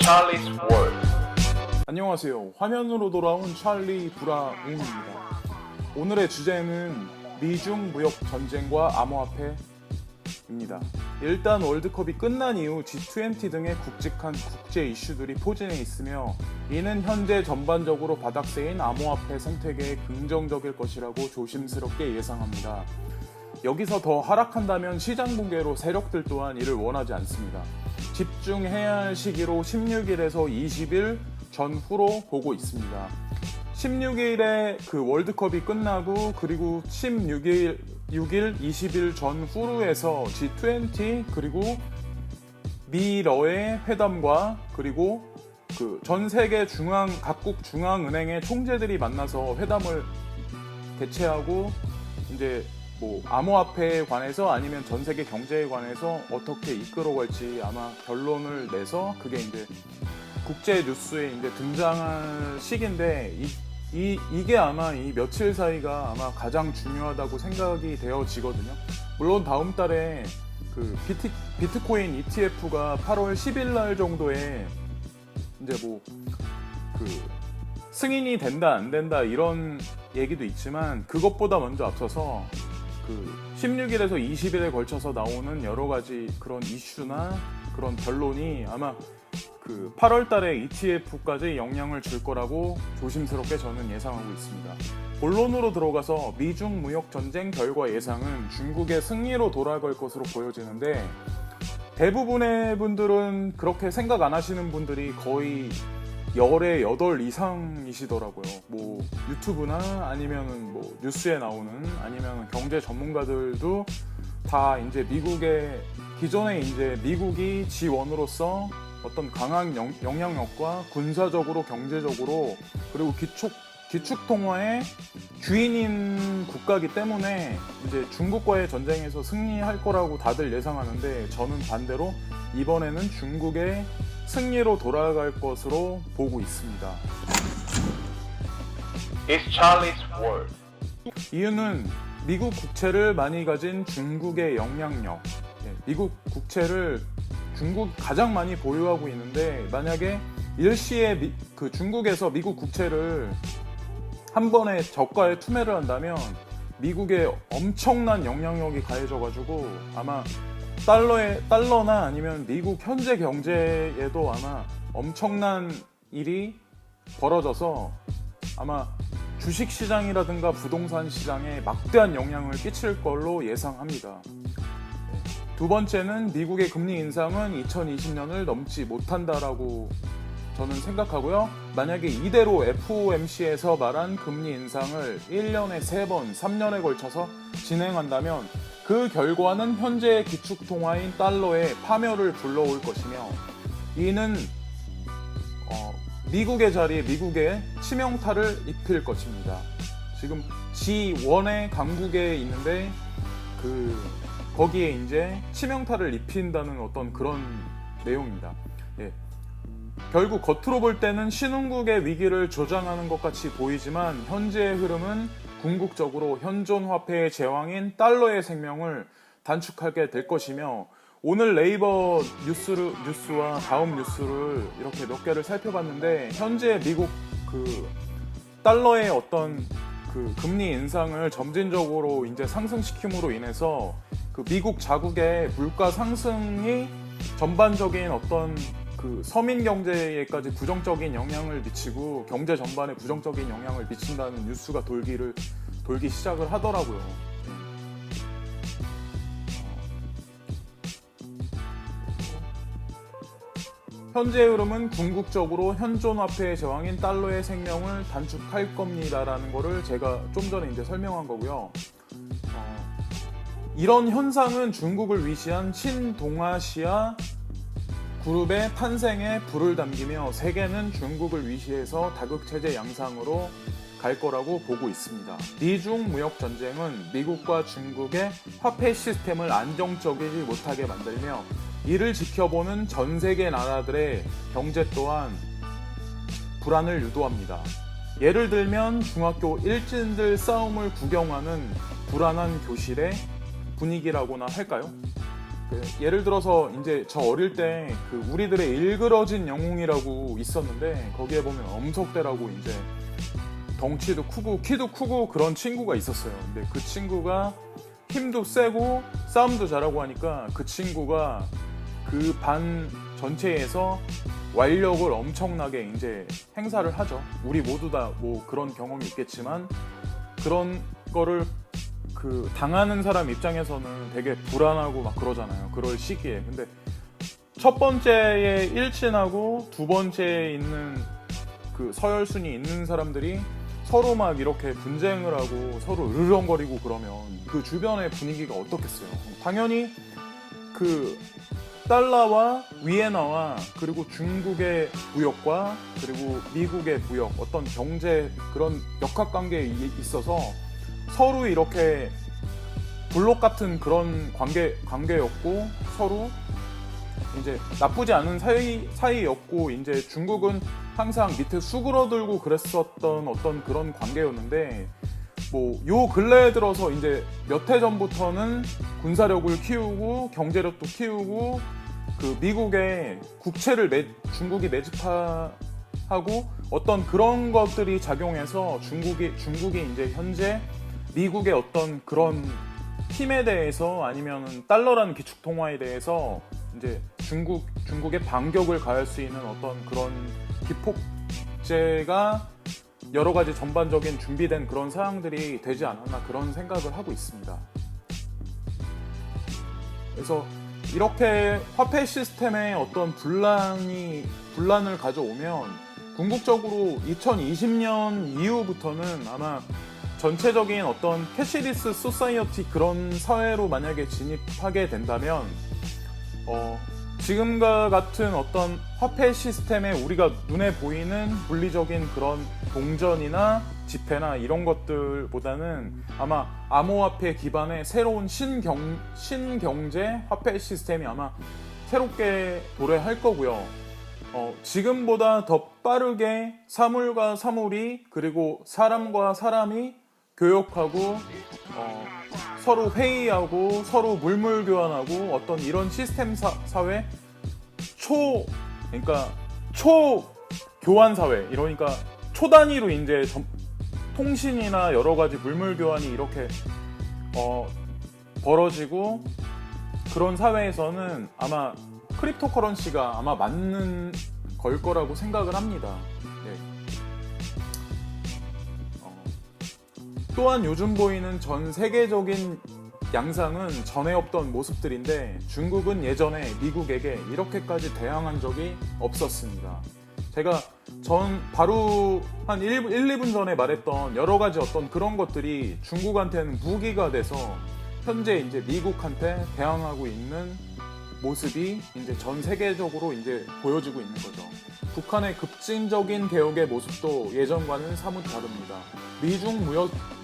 Charlie's World. 안녕하세요. 화면으로 돌아온 찰리 브라운입니다. 오늘의 주제는 미중 무역 전쟁과 암호화폐입니다. 일단 월드컵이 끝난 이후 G20 등의 굵직한 국제 이슈들이 포진해 있으며 이는 현재 전반적으로 바닥세인 암호화폐 생태계에 긍정적일 것이라고 조심스럽게 예상합니다. 여기서 더 하락한다면 시장 붕괴로 세력들 또한 이를 원하지 않습니다. 집중해야 할 시기로 16일에서 20일 전후로 보고 있습니다. 16일에 그 월드컵이 끝나고 그리고 16일, 6일, 20일 전후로 해서 G20 그리고 미러의 회담과 그리고 그 전 세계 각국 중앙은행의 총재들이 만나서 회담을 개최하고 이제 뭐 암호화폐에 관해서 아니면 전 세계 경제에 관해서 어떻게 이끌어갈지 아마 결론을 내서 그게 이제 국제 뉴스에 이제 등장할 시기인데 이게 아마 이 며칠 사이가 아마 가장 중요하다고 생각이 되어지거든요. 물론 다음 달에 그 비트코인 ETF가 8월 10일 날 정도에 이제 뭐 그 승인이 된다 안 된다 이런 얘기도 있지만 그것보다 먼저 앞서서 그 16일에서 20일에 걸쳐서 나오는 여러 가지 그런 이슈나 그런 결론이 아마 그 8월 달에 ETF까지 영향을 줄 거라고 조심스럽게 저는 예상하고 있습니다. 본론으로 들어가서 미중 무역 전쟁 결과 예상은 중국의 승리로 돌아갈 것으로 보여지는데 대부분의 분들은 그렇게 생각 안 하시는 분들이 거의 열에 8 이상이시더라고요. 뭐 유튜브나 아니면은 뭐 뉴스에 나오는 아니면 경제 전문가들도 다 이제 기존에 이제 미국이 G1으로서 어떤 강한 영향력과 군사적으로 경제적으로 그리고 기축 통화의 주인인 국가이기 때문에 이제 중국과의 전쟁에서 승리할 거라고 다들 예상하는데 저는 반대로 이번에는 중국의 승리로 돌아갈 것으로 보고 있습니다. It's Charlie's World. 이유는 미국 국채를 많이 가진 중국의 영향력. 미국 국채를 중국이 가장 많이 보유하고 있는데 만약에 일시에 그 중국에서 미국 국채를 한 번에 저가에 투매를 한다면 미국의 엄청난 영향력이 가해져가지고 아마 달러나 아니면 미국 현재 경제에도 아마 엄청난 일이 벌어져서 아마 주식시장이라든가 부동산 시장에 막대한 영향을 끼칠 걸로 예상합니다. 두 번째는 미국의 금리 인상은 2020년을 넘지 못한다라고 저는 생각하고요. 만약에 이대로 FOMC에서 말한 금리 인상을 1년에 3번, 3년에 걸쳐서 진행한다면 그 결과는 현재의 기축통화인 달러의 파멸을 불러올 것이며 이는 미국의 자리에 미국에 치명타를 입힐 것입니다. 지금 G1의 강국에 있는데 거기에 이제 치명타를 입힌다는 어떤 그런 내용입니다. 예. 결국 겉으로 볼 때는 신흥국의 위기를 조장하는 것 같이 보이지만 현재의 흐름은 궁극적으로 현존 화폐의 제왕인 달러의 생명을 단축하게 될 것이며 오늘 네이버 뉴스와 다음 뉴스를 이렇게 몇 개를 살펴봤는데 현재 미국 그 달러의 어떤 그 금리 인상을 점진적으로 이제 상승시킴으로 인해서 그 미국 자국의 물가 상승이 전반적인 어떤 그 서민 경제에까지 부정적인 영향을 미치고 경제 전반에 부정적인 영향을 미친다는 뉴스가 돌기 시작을 하더라고요. 현재의 흐름은 궁극적으로 현존 화폐의 제왕인 달러의 생명을 단축할 겁니다라는 거를 제가 좀 전에 이제 설명한 거고요. 이런 현상은 중국을 위시한 친동아시아 그룹의 탄생에 불을 담기며 세계는 중국을 위시해서 다극체제 양상으로 갈 거라고 보고 있습니다. 미중 무역 전쟁은 미국과 중국의 화폐 시스템을 안정적이지 못하게 만들며 이를 지켜보는 전 세계 나라들의 경제 또한 불안을 유도합니다. 예를 들면 중학교 일진들 싸움을 구경하는 불안한 교실의 분위기라고나 할까요? 예를 들어서 이제 저 어릴 때 그 우리들의 일그러진 영웅이라고 있었는데 거기에 보면 엄석대라고 이제 덩치도 크고 키도 크고 그런 친구가 있었어요. 근데 그 친구가 힘도 세고 싸움도 잘하고 하니까 그 친구가 그 반 전체에서 완력을 엄청나게 이제 행사를 하죠. 우리 모두 다 뭐 그런 경험이 있겠지만 그런 거를 그 당하는 사람 입장에서는 되게 불안하고 막 그러잖아요. 그럴 시기에. 근데 첫 번째에 일진하고 두 번째에 있는 그 서열순위 있는 사람들이 서로 막 이렇게 분쟁을 하고 서로 으르렁거리고 그러면 그 주변의 분위기가 어떻겠어요? 당연히 그 달러와 위에나와 그리고 중국의 무역과 그리고 미국의 무역 어떤 경제 그런 역학관계에 있어서 서로 이렇게 블록 같은 그런 관계였고 서로 이제 나쁘지 않은 사이였고 이제 중국은 항상 밑에 수그러들고 그랬었던 어떤 그런 관계였는데 뭐 요 근래에 들어서 이제 몇 해 전부터는 군사력을 키우고 경제력도 키우고 그 미국의 국채를 중국이 매집하고 어떤 그런 것들이 작용해서 중국이 이제 현재 미국의 어떤 그런 힘에 대해서 아니면 달러라는 기축 통화에 대해서 이제 중국의 반격을 가할 수 있는 어떤 그런 기폭제가 여러 가지 전반적인 준비된 그런 사항들이 되지 않았나 그런 생각을 하고 있습니다. 그래서 이렇게 화폐 시스템에 어떤 분란을 가져오면 궁극적으로 2020년 이후부터는 아마 전체적인 어떤 캐시리스 소사이어티 그런 사회로 만약에 진입하게 된다면 지금과 같은 어떤 화폐 시스템에 우리가 눈에 보이는 물리적인 그런 동전이나 지폐나 이런 것들보다는 아마 암호화폐 기반의 새로운 신경제 화폐 시스템이 아마 새롭게 도래할 거고요. 지금보다 더 빠르게 사물과 사물이 그리고 사람과 사람이 교역하고 서로 회의하고 서로 물물 교환하고 어떤 이런 시스템 사회 그러니까 초 교환 사회 이러니까 초 단위로 이제 통신이나 여러 가지 물물 교환이 이렇게 벌어지고 그런 사회에서는 아마 크립토 커런시가 아마 맞는 걸 거라고 생각을 합니다. 네. 또한 요즘 보이는 전 세계적인 양상은 전에 없던 모습들인데 중국은 예전에 미국에게 이렇게까지 대항한 적이 없었습니다. 제가 바로 한 1, 2분 전에 말했던 여러 가지 어떤 그런 것들이 중국한테는 무기가 돼서 현재 이제 미국한테 대항하고 있는 모습이 이제 전 세계적으로 이제 보여지고 있는 거죠. 북한의 급진적인 개혁의 모습도 예전과는 사뭇 다릅니다. 미중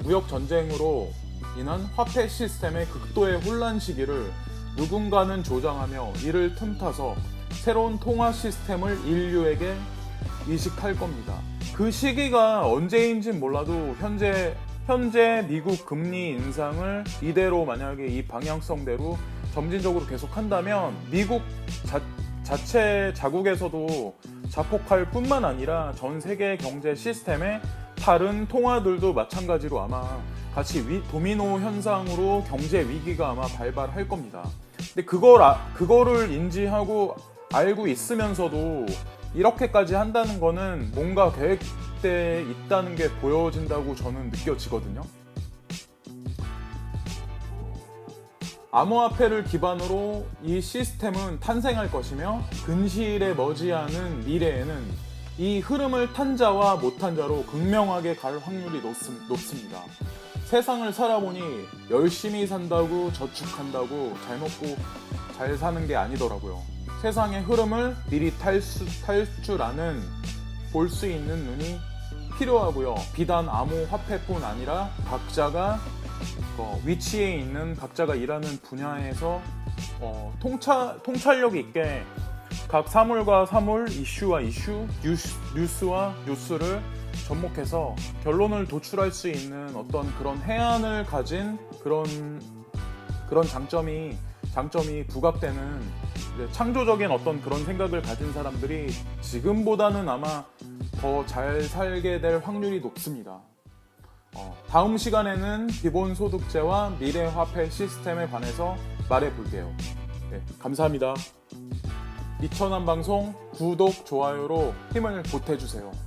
무역 전쟁으로 인한 화폐 시스템의 극도의 혼란 시기를 누군가는 조장하며 이를 틈타서 새로운 통화 시스템을 인류에게 이식할 겁니다. 그 시기가 언제인진 몰라도 현재 미국 금리 인상을 이대로 만약에 이 방향성대로 점진적으로 계속한다면 미국 자체 자국에서도 자폭할 뿐만 아니라 전 세계 경제 시스템의 다른 통화들도 마찬가지로 아마 같이 도미노 현상으로 경제 위기가 아마 발발할 겁니다. 근데 그거를 인지하고 알고 있으면서도 이렇게까지 한다는 거는 뭔가 계획돼 있다는 게 보여진다고 저는 느껴지거든요. 암호화폐를 기반으로 이 시스템은 탄생할 것이며 근시일에 머지않은 미래에는 이 흐름을 탄 자와 못한 자로 극명하게 갈 확률이 높습니다. 세상을 살아보니 열심히 산다고 저축한다고 잘 먹고 잘 사는 게 아니더라고요. 세상의 흐름을 미리 탈 줄 아는 볼 수 있는 눈이 필요하고요. 비단 암호화폐뿐 아니라 각자가 위치에 있는 각자가 일하는 분야에서 통찰력 있게 각 사물과 사물, 이슈와 이슈, 뉴스와 뉴스를 접목해서 결론을 도출할 수 있는 어떤 그런 해안을 가진 그런 장점이 장점이 부각되는 이제 창조적인 어떤 그런 생각을 가진 사람들이 지금보다는 아마 더 잘 살게 될 확률이 높습니다. 다음 시간에는 기본소득제와 미래화폐 시스템에 관해서 말해볼게요. 네, 감사합니다. 이천한 방송 구독, 좋아요로 힘을 보태주세요.